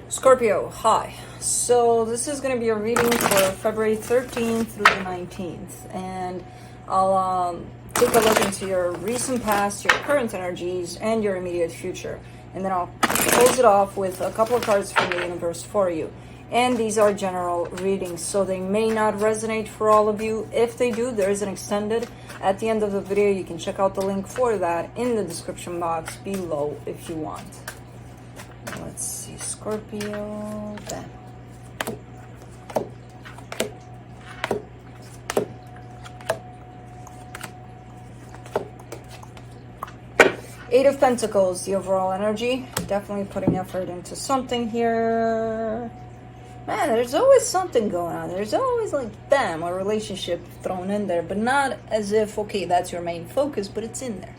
Scorpio, hi. So this is going to be a reading for February 13th through the 19th. And I'll take a look into your recent past, your current energies, and your immediate future. And then I'll close it off with a couple of cards from the universe for you. And these are general readings, so they may not resonate for all of you. If they do, there is an extended at the end of the video. You can check out the link for that in the description box below if you want. Let's see, Scorpio, bam. Eight of Pentacles, the overall energy. Definitely putting effort into something here. Man, there's always something going on. There's always like, bam, a relationship thrown in there. But not as if, okay, that's your main focus, but it's in there.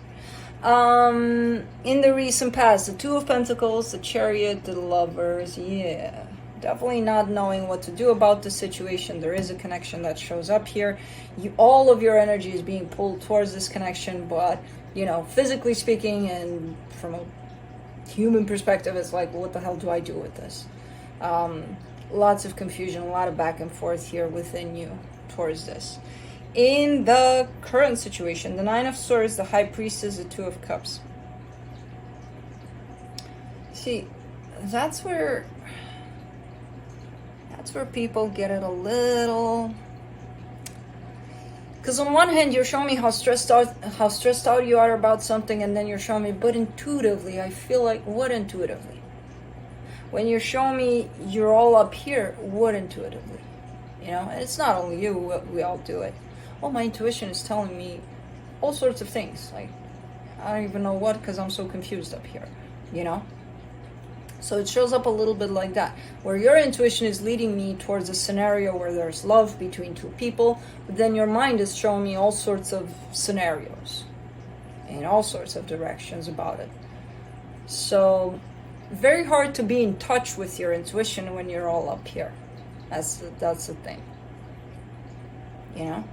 In the recent past, the Two of Pentacles, the Chariot, the Lovers, yeah. Definitely not knowing what to do about the situation. There is a connection that shows up here. All of your energy is being pulled towards this connection, but, you know, physically speaking and from a human perspective, it's like, what the hell do I do with this? Lots of confusion, a lot of back and forth here within you towards this. In the current situation, the Nine of Swords, the High Priestess, the Two of Cups. See, that's where people get it a little. Because on one hand, you're showing me how stressed out you are about something, and then you're showing me, but intuitively, I feel like, what intuitively? When you're showing me you're all up here, what intuitively? You know, and it's not only you, we all do it. Well, my intuition is telling me all sorts of things. Like, I don't even know what, because I'm so confused up here, you know? So it shows up a little bit like that, where your intuition is leading me towards a scenario where there's love between two people, but then your mind is showing me all sorts of scenarios in all sorts of directions about it. So very hard to be in touch with your intuition when you're all up here. That's the thing. You know?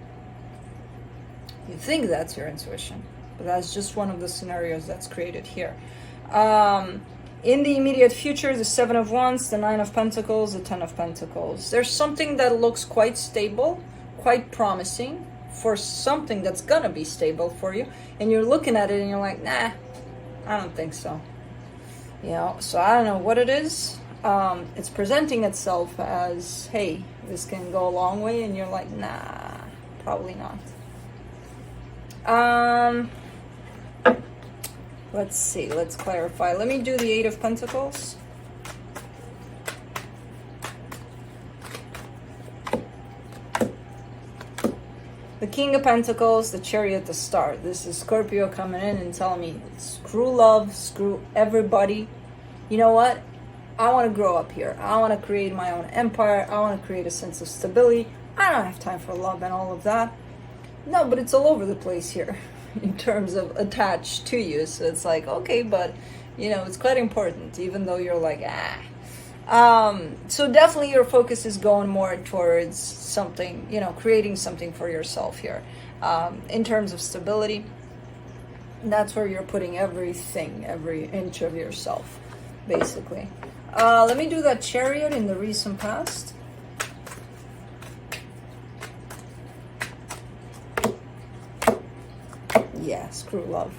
You think that's your intuition, but that's just one of the scenarios that's created here. In the immediate future, the Seven of Wands, the Nine of Pentacles, the Ten of Pentacles. There's something that looks quite stable, quite promising for something that's gonna be stable for you, and you're looking at it and you're like, nah, I don't think so. You know, so I don't know what it is. It's presenting itself as, hey, this can go a long way, and you're like, nah, probably not. Let's see, let's clarify. Let me do the Eight of Pentacles. The King of Pentacles, the Chariot, the Star. This is Scorpio coming in and telling me, screw love, screw everybody. You know what? I want to grow up here. I want to create my own empire. I want to create a sense of stability. I don't have time for love and all of that. No, but it's all over the place here in terms of attached to you. So it's like, okay, but, you know, it's quite important, even though you're like, so definitely your focus is going more towards something, you know, creating something for yourself here. In terms of stability, that's where you're putting everything, every inch of yourself, basically. Let me do that Chariot in the recent past. Yeah, screw love.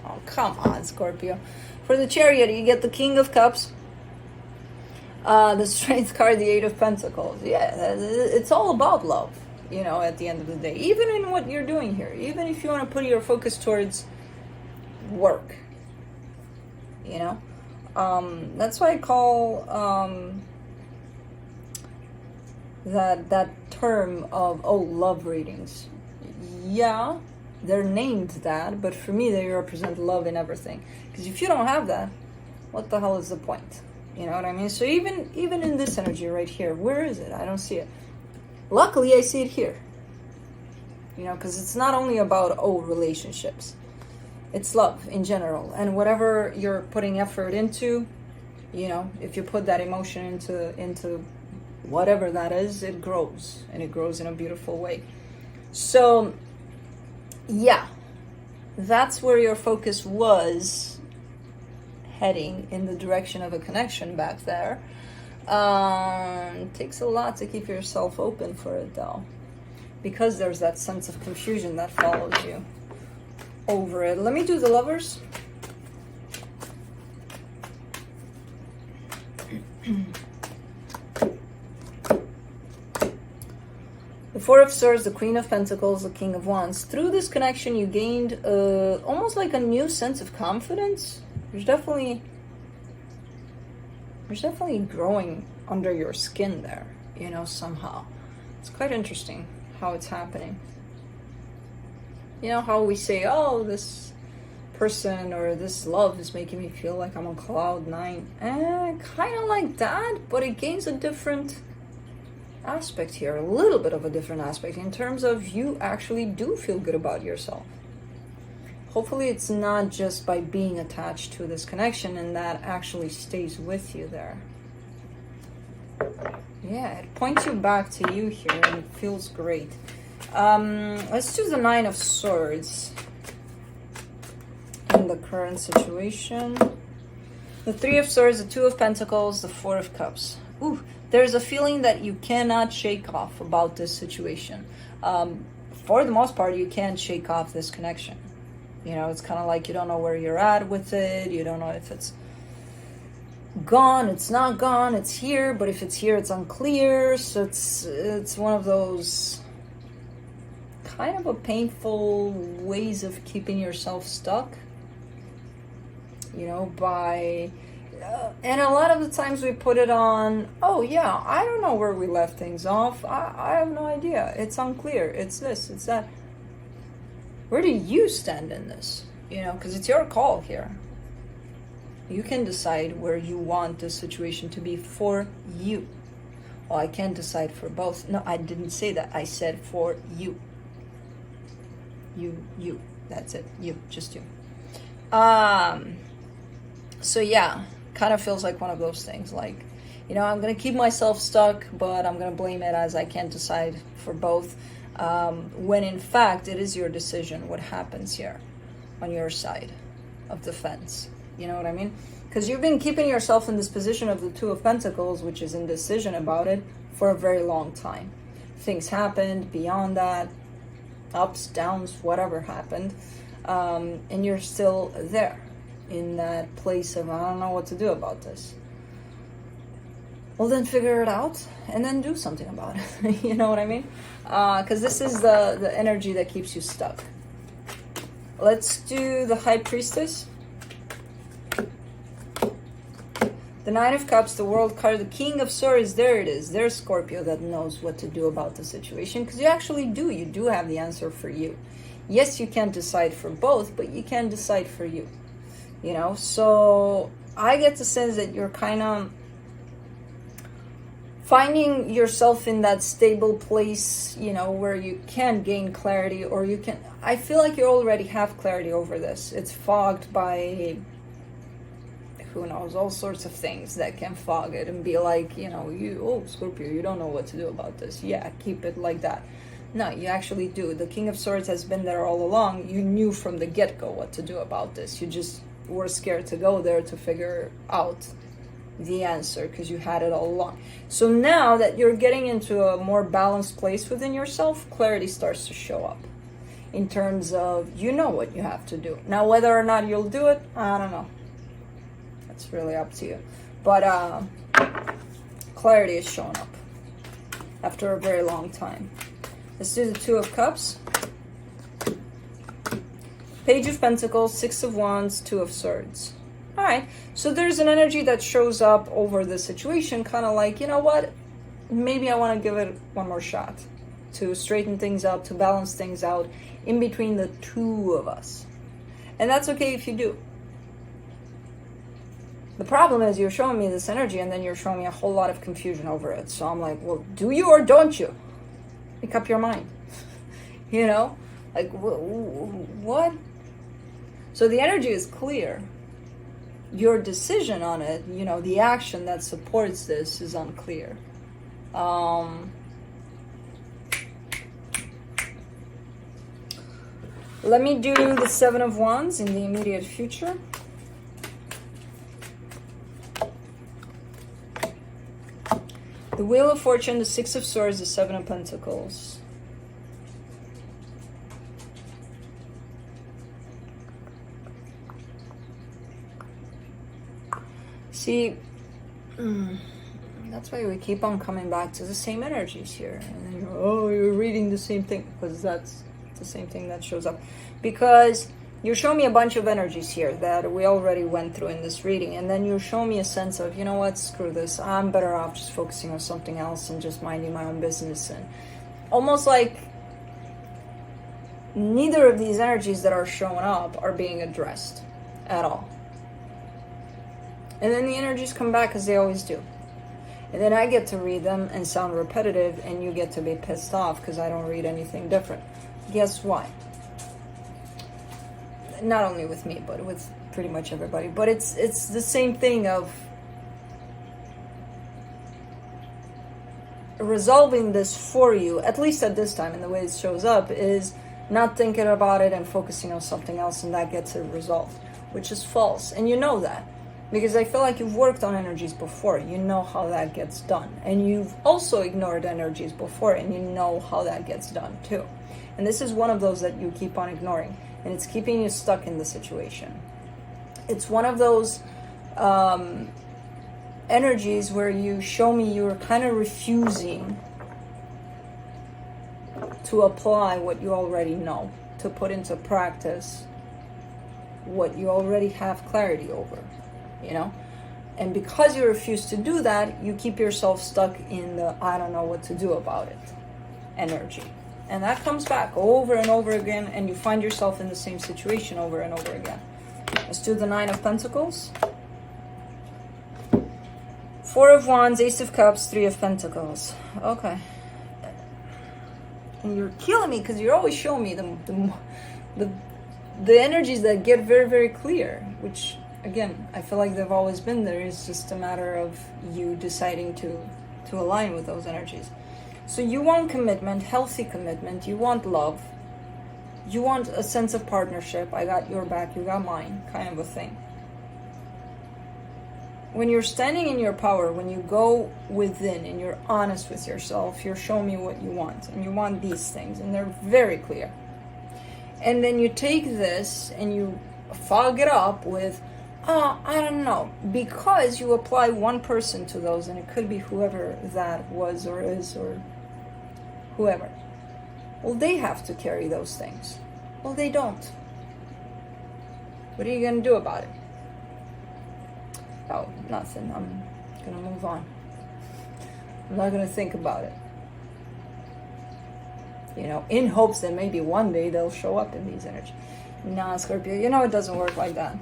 Oh, come on, Scorpio. For the Chariot, you get the King of Cups, the Strength card, the Eight of Pentacles. Yeah, it's all about love, you know, at the end of the day. Even in what you're doing here. Even if you want to put your focus towards work, you know. That's why I call that term of, love readings. Yeah, they're named that, but for me they represent love in everything. Because if you don't have that, what the hell is the point? You know what I mean? So even in this energy right here, where is it? I don't see it. Luckily, I see it here. You know, because it's not only about, relationships. It's love in general. And whatever you're putting effort into, you know, if you put that emotion into whatever that is, it grows. And it grows in a beautiful way. So, yeah, that's where your focus was heading in the direction of a connection back there. It takes a lot to keep yourself open for it though, because there's that sense of confusion that follows you over it. Let me do the Lovers. The Four of Swords, the Queen of Pentacles, the King of Wands. Through this connection, you gained almost like a new sense of confidence. There's definitely growing under your skin there, you know, somehow. It's quite interesting how it's happening. You know how we say, oh, this person or this love is making me feel like I'm on cloud nine. Kind of like that, but it gains a different aspect here, a little bit of a different aspect in terms of you actually do feel good about yourself. Hopefully it's not just by being attached to this connection, and that actually stays with you there. Yeah, it points you back to you here and it feels great. Let's do the Nine of Swords in the current situation. The Three of Swords, the Two of Pentacles, the Four of Cups. Ooh, there's a feeling that you cannot shake off about this situation. For the most part, you can't shake off this connection. You know, it's kind of like you don't know where you're at with it. You don't know if it's gone, it's not gone, it's here, but if it's here, it's unclear. So it's one of those kind of a painful ways of keeping yourself stuck. You know, by... and a lot of the times we put it on, oh yeah, I don't know where we left things off. I have no idea. It's unclear. It's this, it's that. Where do you stand in this? You know, because it's your call here. You can decide where you want this situation to be for you. Well, I can't decide for both. No, I didn't say that. I said for you. You. That's it. You, just you. So yeah, kind of feels like one of those things. Like, you know, I'm going to keep myself stuck, but I'm going to blame it as I can't decide for both. When in fact, it is your decision what happens here on your side of the fence. You know what I mean? Because you've been keeping yourself in this position of the Two of Pentacles, which is indecision about it, for a very long time. Things happened beyond that, ups, downs, whatever happened, and you're still there in that place of, I don't know what to do about this. Well, then figure it out and then do something about it. You know what I mean? Because this is the energy that keeps you stuck. Let's do the High Priestess. The Nine of Cups, the World card, the King of Swords, there it is. There's Scorpio that knows what to do about the situation, because you actually do. You do have the answer for you. Yes, you can't decide for both, but you can decide for you. You know, so I get the sense that you're kind of finding yourself in that stable place, you know, where you can gain clarity, or you can... I feel like you already have clarity over this. It's fogged by... who knows, all sorts of things that can fog it and be like, you know, oh, Scorpio, you don't know what to do about this. Yeah, keep it like that. No, you actually do. The King of Swords has been there all along. You knew from the get-go what to do about this. You just were scared to go there to figure out the answer, because you had it all along. So now that you're getting into a more balanced place within yourself, clarity starts to show up in terms of, you know what you have to do. Now, whether or not you'll do it, I don't know. It's really up to you. But clarity is showing up after a very long time. Let's do the Two of Cups. Page of Pentacles, Six of Wands, Two of Swords. All right, so there's an energy that shows up over the situation, kind of like, you know what? Maybe I want to give it one more shot to straighten things up, to balance things out in between the two of us. And that's okay if you do. The problem is you're showing me this energy and then you're showing me a whole lot of confusion over it. So I'm like, well, do you or don't you? Make up your mind. You know? Like, what? So the energy is clear. Your decision on it, you know, the action that supports this is unclear. Let me do the Seven of Wands in the immediate future. The Wheel of Fortune, the Six of Swords, the Seven of Pentacles. See, that's why we keep on coming back to the same energies here. And then you're reading the same thing, because that's the same thing that shows up. Because you're showing me a bunch of energies here that we already went through in this reading. And then you show me a sense of, you know what, screw this. I'm better off just focusing on something else and just minding my own business. And almost like neither of these energies that are showing up are being addressed at all. And then the energies come back as they always do. And then I get to read them and sound repetitive, and you get to be pissed off because I don't read anything different. Guess why? Not only with me, but with pretty much everybody. But it's the same thing of resolving this for you, at least at this time, and the way it shows up is not thinking about it and focusing on something else, and that gets it resolved, which is false. And you know that. Because I feel like you've worked on energies before. You know how that gets done. And you've also ignored energies before, and you know how that gets done too. And this is one of those that you keep on ignoring. And it's keeping you stuck in the situation. It's one of those energies where you show me you're kind of refusing to apply what you already know. To put into practice what you already have clarity over. You know, and because you refuse to do that, you keep yourself stuck in the I don't know what to do about it energy, and that comes back over and over again, and you find yourself in the same situation over and over again. Let's do the Nine of Pentacles, Four of Wands, Ace of Cups, Three of Pentacles. Okay, and you're killing me because you're always showing me the energies that get very, very clear, which again, I feel like they've always been there. It's just a matter of you deciding to align with those energies. So you want commitment, healthy commitment. You want love. You want a sense of partnership. I got your back, you got mine, kind of a thing. When you're standing in your power, when you go within and you're honest with yourself, you're showing me what you want. And you want these things, and they're very clear. And then you take this and you fog it up with, oh, I don't know, because you apply one person to those, and it could be whoever that was or is or whoever. Well, they have to carry those things. Well, they don't. What are you going to do about it? Oh, nothing. I'm going to move on. I'm not going to think about it. You know, in hopes that maybe one day they'll show up in these energies. Nah, Scorpio, you know it doesn't work like that.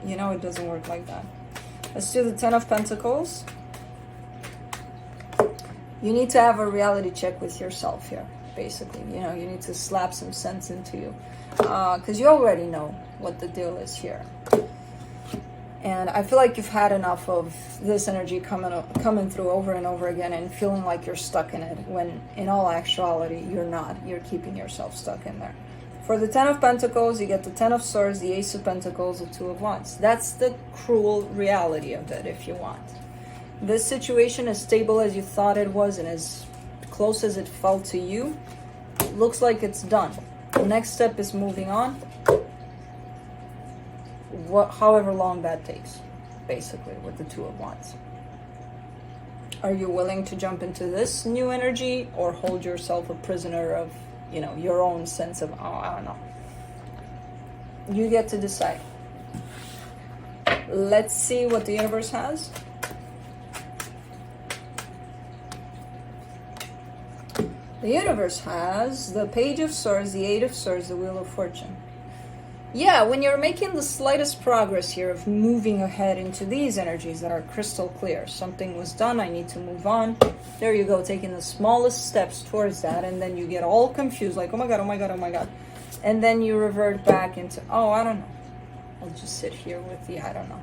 You know it doesn't work like that. Let's do the Ten of Pentacles. You need to have a reality check with yourself here, basically. You know, you need to slap some sense into you. Because you already know what the deal is here. And I feel like you've had enough of this energy coming through over and over again and feeling like you're stuck in it, when in all actuality, you're not. You're keeping yourself stuck in there. For the Ten of Pentacles, you get the Ten of Swords, the Ace of Pentacles, the Two of Wands. That's the cruel reality of it, if you want. This situation, as stable as you thought it was and as close as it felt to you, looks like it's done. The next step is moving on. However long that takes, basically, with the Two of Wands. Are you willing to jump into this new energy, or hold yourself a prisoner of, you know, your own sense of, oh, I don't know. You get to decide. Let's see what the universe has. The universe has the Page of Swords, the Eight of Swords, the Wheel of Fortune. Yeah, when you're making the slightest progress here of moving ahead into these energies that are crystal clear. Something was done, I need to move on. There you go, taking the smallest steps towards that, and then you get all confused, like, oh my god, oh my god, oh my god. And then you revert back into, oh, I don't know. I'll just sit here with the, I don't know.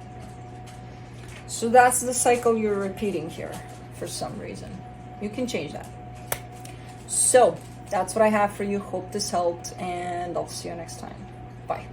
So that's the cycle you're repeating here for some reason. You can change that. So, that's what I have for you. Hope this helped, and I'll see you next time. Bye.